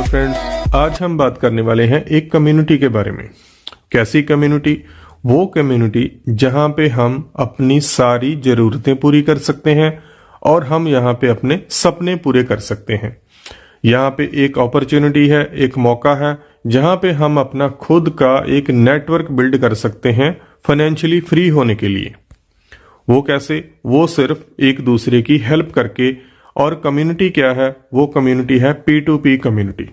Friends, आज हम बात करने वाले हैं एक कम्युनिटी के बारे में। कैसी कम्युनिटी? वो कम्युनिटी जहां पे हम अपनी सारी जरूरतें पूरी कर सकते हैं और हम यहां पे अपने सपने पूरे कर सकते हैं। यहाँ पे एक अपॉर्चुनिटी है, एक मौका है जहां पे हम अपना खुद का एक नेटवर्क बिल्ड कर सकते हैं फाइनेंशियली फ्री होने के लिए। वो कैसे? वो सिर्फ एक दूसरे की हेल्प करके। और कम्युनिटी क्या है? वो कम्युनिटी है P2P कम्युनिटी।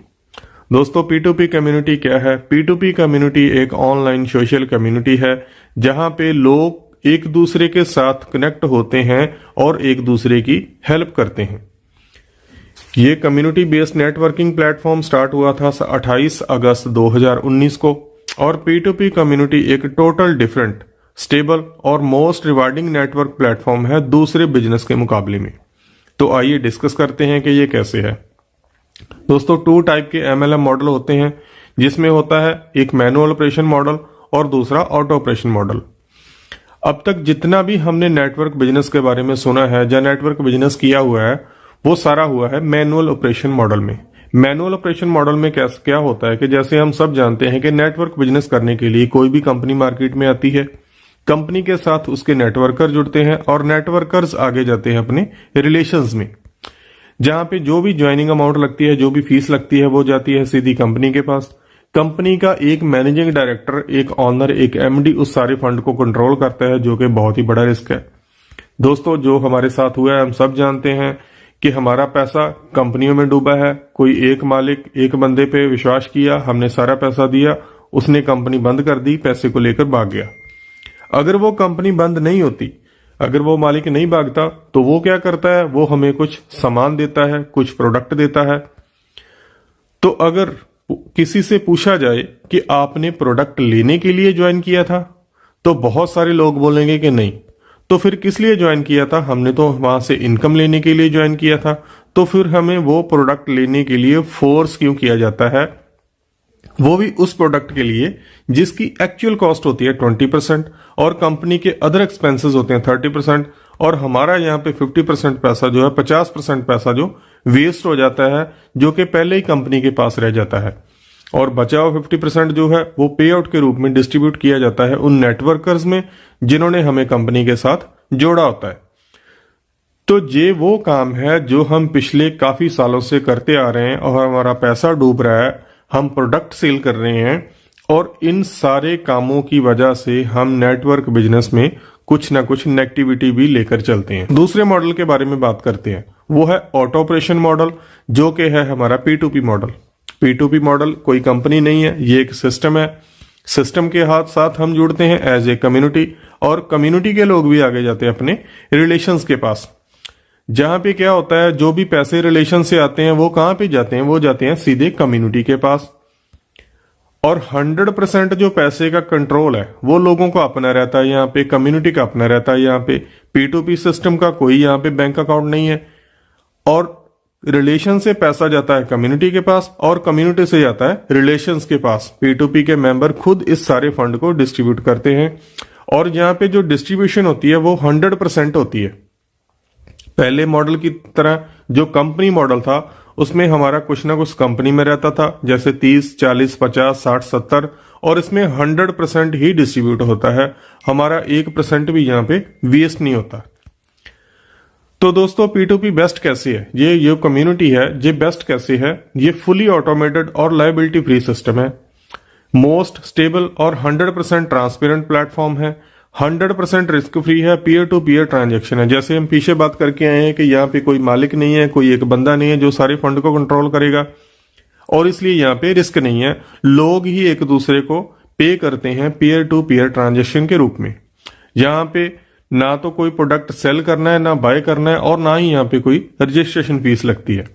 दोस्तों, P2P कम्युनिटी क्या है? P2P कम्युनिटी एक ऑनलाइन सोशल कम्युनिटी है जहां पे लोग एक दूसरे के साथ कनेक्ट होते हैं और एक दूसरे की हेल्प करते हैं। ये community based networking platform start हुआ था 28 अगस्त 2019 को। और P2P कम्युनिटी एक टोटल डिफरेंट, स्टेबल और मोस्ट रिवार्डिंग नेटवर्क प्लेटफॉर्म है दूसरे बिजनेस के मुकाबले में। तो आइए डिस्कस करते हैं कि ये कैसे है। दोस्तों, 2 टाइप के MLM मॉडल होते हैं, जिसमें होता है एक मैनुअल ऑपरेशन मॉडल और दूसरा ऑटो ऑपरेशन मॉडल। अब तक जितना भी हमने नेटवर्क बिजनेस के बारे में सुना है या नेटवर्क बिजनेस किया हुआ है, वो सारा हुआ है मैनुअल ऑपरेशन मॉडल में। मैनुअल ऑपरेशन मॉडल में क्या होता है कि जैसे हम सब जानते हैं कि नेटवर्क बिजनेस करने के लिए कोई भी कंपनी मार्केट में आती है, कंपनी के साथ उसके नेटवर्कर जुड़ते हैं और नेटवर्कर्स आगे जाते हैं अपने रिलेशंस में, जहां पे जो भी ज्वाइनिंग अमाउंट लगती है, जो भी फीस लगती है, वो जाती है सीधी कंपनी के पास। कंपनी का एक मैनेजिंग डायरेक्टर, एक ऑनर, एक MD उस सारे फंड को कंट्रोल करता है, जो कि बहुत ही बड़ा रिस्क है। दोस्तों, जो हमारे साथ हुआ है, हम सब जानते हैं कि हमारा पैसा कंपनियों में डूबा है। कोई एक मालिक एक बंदे पे विश्वास किया, हमने सारा पैसा दिया, उसने कंपनी बंद कर दी, पैसे को लेकर भाग गया। अगर वो कंपनी बंद नहीं होती, अगर वो मालिक नहीं भागता, तो वो क्या करता है? वो हमें कुछ सामान देता है, कुछ प्रोडक्ट देता है। तो अगर किसी से पूछा जाए कि आपने प्रोडक्ट लेने के लिए ज्वाइन किया था, तो बहुत सारे लोग बोलेंगे कि नहीं। तो फिर किस लिए ज्वाइन किया था? हमने तो वहां से इनकम लेने के लिए ज्वाइन किया था। तो फिर हमें वो प्रोडक्ट लेने के लिए फोर्स क्यों किया जाता है? वो भी उस प्रोडक्ट के लिए जिसकी एक्चुअल कॉस्ट होती है 20% और कंपनी के अदर एक्सपेंसेस होते हैं 30%, और हमारा यहाँ पे 50% पैसा जो है, 50% पैसा जो वेस्ट हो जाता है, जो कि पहले ही कंपनी के पास रह जाता है। और बचा हुआ 50% जो है वो पे आउट के रूप में डिस्ट्रीब्यूट किया जाता है उन नेटवर्कर्स में जिन्होंने हमें कंपनी के साथ जोड़ा होता है। तो ये वो काम है जो हम पिछले काफी सालों से करते आ रहे हैं और हमारा पैसा डूब रहा है, हम प्रोडक्ट सेल कर रहे हैं, और इन सारे कामों की वजह से हम नेटवर्क बिजनेस में कुछ ना कुछ नेगेटिविटी भी लेकर चलते हैं। दूसरे मॉडल के बारे में बात करते हैं, वो है ऑटो ऑपरेशन मॉडल, जो कि है हमारा P2P मॉडल। P2P मॉडल कोई कंपनी नहीं है, ये एक सिस्टम है। सिस्टम के साथ हम जुड़ते हैं एज ए कम्युनिटी, और कम्युनिटी के लोग भी आगे जाते हैं अपने रिलेशंस के पास। जहां पे क्या होता है, जो भी पैसे रिलेशन से आते हैं वो कहां पे जाते हैं? वो जाते हैं सीधे कम्युनिटी के पास। और 100% जो पैसे का कंट्रोल है वो लोगों को अपना रहता है, यहाँ पे कम्युनिटी का अपना रहता है। यहाँ पे P2P सिस्टम का कोई यहाँ पे बैंक अकाउंट नहीं है, और रिलेशन से पैसा जाता है कम्युनिटी के पास और कम्युनिटी से जाता है रिलेशंस के पास। P2P के मेंबर खुद इस सारे फंड को डिस्ट्रीब्यूट करते हैं, और यहाँ पे जो डिस्ट्रीब्यूशन होती है वो 100% होती है। पहले मॉडल की तरह जो कंपनी मॉडल था, उसमें हमारा कुछ ना कुछ कंपनी में रहता था, जैसे 30, 40, 50, 60, 70, और इसमें 100% ही डिस्ट्रीब्यूट होता है। हमारा 1% भी यहाँ पे वेस्ट नहीं होता। तो दोस्तों, P2P बेस्ट कैसे है? ये कम्युनिटी है, ये बेस्ट कैसे है? ये फुली ऑटोमेटेड और लायबिलिटी फ्री सिस्टम है, मोस्ट स्टेबल और 100% ट्रांसपेरेंट प्लेटफॉर्म है, 100% रिस्क फ्री है, पीयर टू पीयर ट्रांजैक्शन है। जैसे हम पीछे बात करके आए हैं कि यहाँ पे कोई मालिक नहीं है, कोई एक बंदा नहीं है जो सारे फंड को कंट्रोल करेगा, और इसलिए यहाँ पे रिस्क नहीं है। लोग ही एक दूसरे को पे करते हैं पीयर टू पीयर ट्रांजैक्शन के रूप में। यहाँ पे ना तो कोई प्रोडक्ट सेल करना है, ना बाय करना है, और ना ही यहाँ पे कोई रजिस्ट्रेशन फीस लगती है।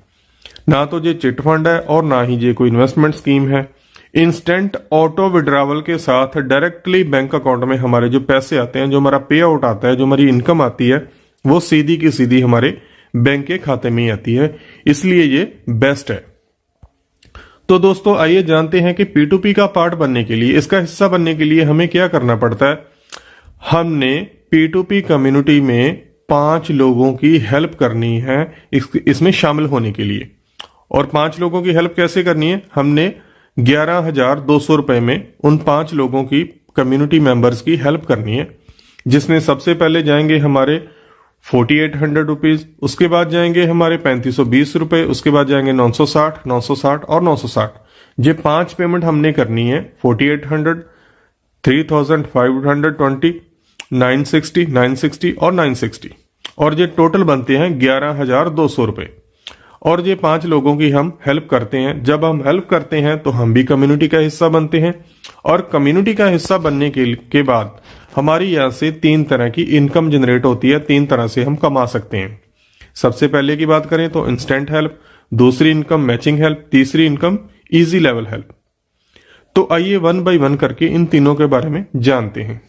ना तो ये चिट फंड है और ना ही ये कोई इन्वेस्टमेंट स्कीम है। इंस्टेंट ऑटो विड्रावल के साथ डायरेक्टली बैंक अकाउंट में हमारे जो पैसे आते हैं, जो हमारा पे आउट आता है, जो हमारी इनकम आती है, वो सीधी की सीधी हमारे बैंक के खाते में ही आती है। इसलिए ये बेस्ट है। तो दोस्तों, आइए जानते हैं कि P2P का पार्ट बनने के लिए, इसका हिस्सा बनने के लिए हमें क्या करना पड़ता है। हमने P2P कम्युनिटी में 5 लोगों की हेल्प करनी है इसमें शामिल होने के लिए। और 5 लोगों की हेल्प कैसे करनी है, हमने 11,200 रुपए में उन 5 लोगों की कम्युनिटी मेंबर्स की हेल्प करनी है, जिसमें सबसे पहले जाएंगे हमारे 4800 रुपीज, उसके बाद जाएंगे हमारे 3520 रुपए, उसके बाद जाएंगे 960, 960 और 960। ये 5 पेमेंट हमने करनी है, 4800, 3520, 960, 960 और 960, और ये टोटल बनते हैं 11,200 रुपए। और ये 5 लोगों की हम हेल्प करते हैं। जब हम हेल्प करते हैं तो हम भी कम्युनिटी का हिस्सा बनते हैं, और कम्युनिटी का हिस्सा बनने के बाद हमारी यहाँ से 3 तरह की इनकम जनरेट होती है, 3 तरह से हम कमा सकते हैं। सबसे पहले की बात करें तो इंस्टेंट हेल्प, दूसरी इनकम मैचिंग हेल्प, तीसरी इनकम इजी लेवल हेल्प। तो आइए 1 बाय 1 करके इन तीनों के बारे में जानते हैं।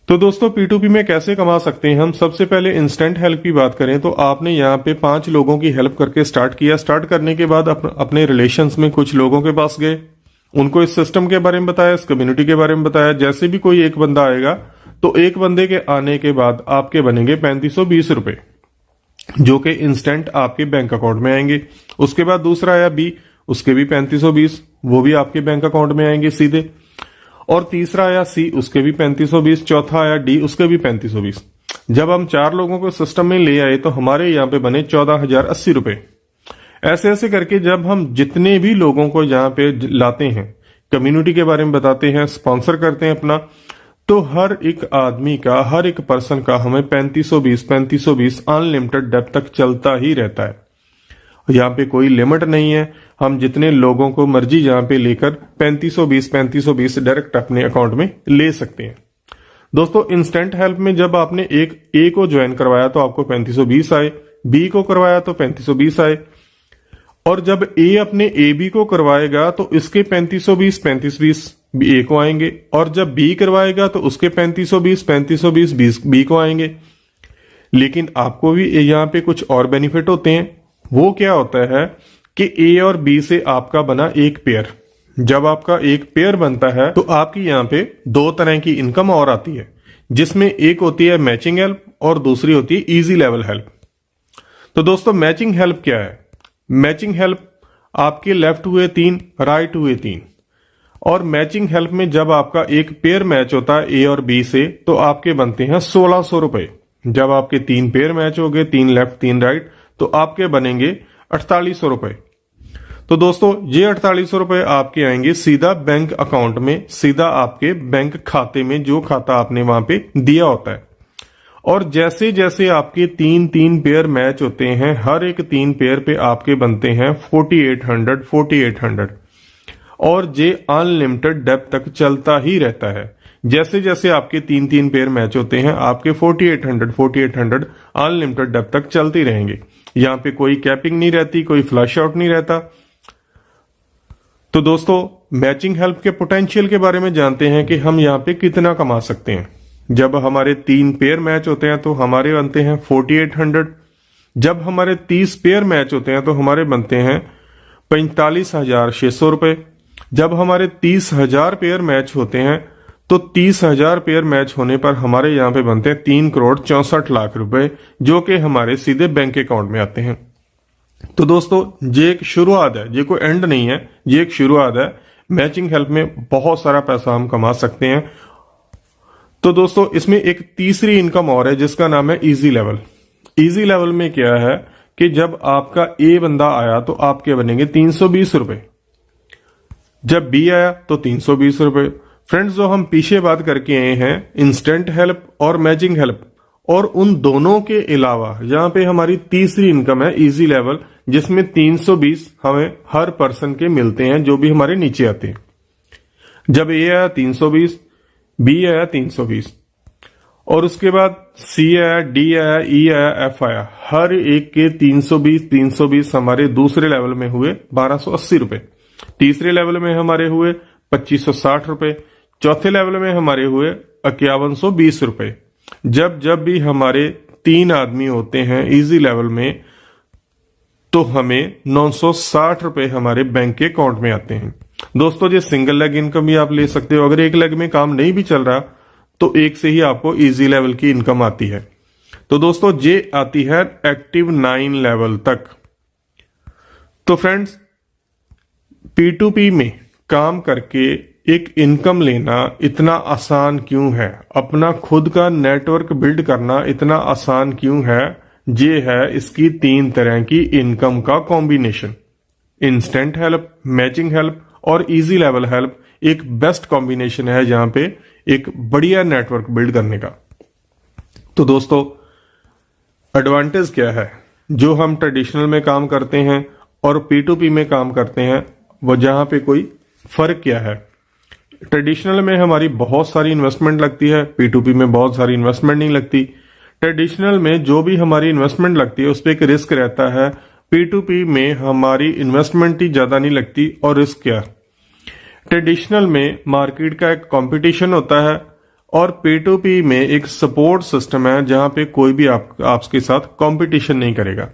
तो दोस्तों P2P में कैसे कमा सकते हैं हम, सबसे पहले इंस्टेंट हेल्प की बात करें तो आपने यहाँ पे 5 लोगों की हेल्प करके स्टार्ट किया। स्टार्ट करने के बाद अपने रिलेशंस में कुछ लोगों के पास गए, उनको इस सिस्टम के बारे में बताया, इस कम्युनिटी के बारे में बताया। जैसे भी कोई एक बंदा आएगा तो एक बंदे के आने के बाद आपके बनेंगे 3520 रुपए, जो कि इंस्टेंट आपके बैंक अकाउंट में आएंगे। उसके बाद दूसरा आया B, उसके भी 3520, वो भी आपके बैंक अकाउंट में आएंगे सीधे। और तीसरा आया C, उसके भी 3520, चौथा आया D, उसके भी 3520। जब हम 4 लोगों को सिस्टम में ले आए तो हमारे यहाँ पे बने 14,080 रुपए। ऐसे ऐसे करके जब हम जितने भी लोगों को यहाँ पे लाते हैं, कम्युनिटी के बारे में बताते हैं, स्पॉन्सर करते हैं अपना, तो हर एक आदमी का, हर एक पर्सन का हमें 3520 अनलिमिटेड डेप्थ तक चलता ही रहता है। यहाँ पे कोई लिमिट नहीं है, हम जितने लोगों को मर्जी यहाँ पे लेकर 3520 डायरेक्ट अपने अकाउंट में ले सकते हैं। दोस्तों इंस्टेंट हेल्प में जब आपने एक ए को ज्वाइन करवाया तो आपको 3520 आए, बी को करवाया तो 3520 आए, और जब ए अपने ए बी को करवाएगा तो इसके 3520 ए को आएंगे, और जब बी करवाएगा तो उसके 3520 बी को आएंगे। लेकिन आपको भी यहाँ पे कुछ और बेनिफिट होते हैं। वो क्या होता है कि ए और बी से आपका बना एक पेयर। जब आपका एक पेयर बनता है तो आपकी यहाँ पे 2 तरह की इनकम और आती है, जिसमें एक होती है मैचिंग हेल्प और दूसरी होती है इजी लेवल हेल्प। तो दोस्तों मैचिंग हेल्प क्या है? मैचिंग हेल्प आपके लेफ्ट हुए 3, राइट हुए 3, और मैचिंग हेल्प में जब आपका एक पेयर मैच होता है ए और बी से तो आपके बनते हैं 1600 रुपए। जब आपके 3 पेयर मैच हो गए, 3 लेफ्ट 3 राइट, तो आपके बनेंगे 4800 रुपए। तो दोस्तों ये 4800 रुपए आपके आएंगे सीधा बैंक अकाउंट में, सीधा आपके बैंक खाते में, जो खाता आपने वहां पे दिया होता है। और जैसे जैसे आपके 3 पेयर मैच होते हैं, हर एक 3 पेयर पे आपके बनते हैं 4800, और ये अनलिमिटेड डेप्थ तक चलता ही रहता है। जैसे जैसे आपके 3 पेयर मैच होते हैं, आपके 4800 अनलिमिटेड डेप्थ तक चलते रहेंगे। यहाँ पे कोई कैपिंग नहीं रहती, कोई फ्लश आउट नहीं रहता। तो दोस्तों मैचिंग हेल्प के पोटेंशियल के बारे में जानते हैं कि हम यहाँ पे कितना कमा सकते हैं। जब हमारे 3 पेयर मैच होते हैं तो हमारे बनते हैं 4800। जब हमारे 30 पेयर मैच होते हैं तो हमारे बनते हैं 45,600 रुपए। जब हमारे 30,000 पेयर मैच होते हैं तो 30,000 पेयर मैच होने पर हमारे यहाँ पे बनते हैं 3,64,00,000 रुपए, जो कि हमारे सीधे बैंक अकाउंट में आते हैं। तो दोस्तों ये एक शुरुआत है, ये कोई एंड नहीं है, ये एक शुरुआत है। मैचिंग हेल्प में बहुत सारा पैसा हम कमा सकते हैं। तो दोस्तों इसमें एक तीसरी इनकम और है जिसका नाम है इजी लेवल। इजी लेवल में क्या है कि जब आपका ए बंदा आया तो आपके बनेंगे 320 रुपए, जब बी आया तो 320 रुपए। फ्रेंड्स जो हम पीछे बात करके आए हैं इंस्टेंट हेल्प और मैचिंग हेल्प, और उन दोनों के अलावा यहाँ पे हमारी तीसरी इनकम है इजी लेवल, जिसमें 320 हमें हर पर्सन के मिलते हैं जो भी हमारे नीचे आते हैं। जब ए आया 320, बी आया 320, और उसके बाद सी आया, डी आया, ई आया, एफ आया, हर एक के 320 हमारे दूसरे लेवल में हुए 1280 रुपए, तीसरे लेवल में हमारे हुए 2560 रुपए, चौथे लेवल में हमारे हुए 5120 रुपए। जब जब भी हमारे 3 आदमी होते हैं इजी लेवल में तो हमें 960 रुपए हमारे बैंक के अकाउंट में आते हैं। दोस्तों ये सिंगल लेग इनकम भी आप ले सकते हो। अगर एक लेग में काम नहीं भी चल रहा तो एक से ही आपको इजी लेवल की इनकम आती है। तो दोस्तों ये आती है एक्टिव 9 लेवल तक। तो फ्रेंड्स, P2P में काम करके एक इनकम लेना इतना आसान क्यों है, अपना खुद का नेटवर्क बिल्ड करना इतना आसान क्यों है? ये है इसकी 3 तरह की इनकम का combination. Instant help, matching help और इजी लेवल हेल्प एक बेस्ट कॉम्बिनेशन है जहां पे एक बढ़िया नेटवर्क बिल्ड करने का। तो दोस्तों, एडवांटेज क्या है? जो हम ट्रेडिशनल में काम करते हैं और P2P में काम करते हैं, वो जहां पे कोई फर्क क्या है? ट्रेडिशनल में हमारी बहुत सारी इन्वेस्टमेंट लगती है, P2P में बहुत सारी इन्वेस्टमेंट नहीं लगती। ट्रेडिशनल में जो भी हमारी इन्वेस्टमेंट लगती है उस पर एक रिस्क रहता है, P2P में हमारी इन्वेस्टमेंट ही ज्यादा नहीं लगती और रिस्क क्या? ट्रेडिशनल में मार्केट का एक कंपटीशन होता है और P2P में एक सपोर्ट सिस्टम है जहां पे कोई भी आपके साथ कंपटीशन नहीं करेगा।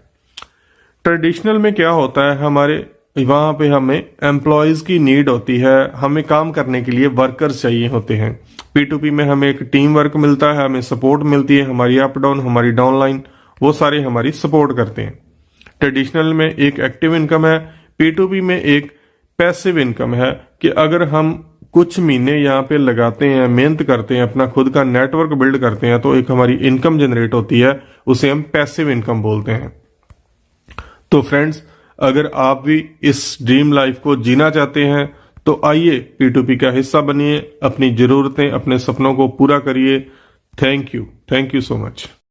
ट्रेडिशनल में क्या होता है, हमारे वहां पे हमें एम्प्लॉयज की नीड होती है, हमें काम करने के लिए वर्कर्स चाहिए होते हैं। P2P में हमें एक टीम वर्क मिलता है, हमें सपोर्ट मिलती है, हमारी अप डाउन, हमारी डाउन लाइन, वो सारे हमारी सपोर्ट करते हैं। ट्रेडिशनल में एक एक्टिव इनकम है, P2P में एक पैसिव इनकम है कि अगर हम कुछ महीने यहाँ पे लगाते हैं, मेहनत करते हैं, अपना खुद का नेटवर्क बिल्ड करते हैं, तो एक हमारी इनकम जनरेट होती है, उसे हम पैसिव इनकम बोलते हैं। तो फ्रेंड्स, अगर आप भी इस ड्रीम लाइफ को जीना चाहते हैं तो आइए P2P का हिस्सा बनिए, अपनी जरूरतें, अपने सपनों को पूरा करिए। Thank you so much.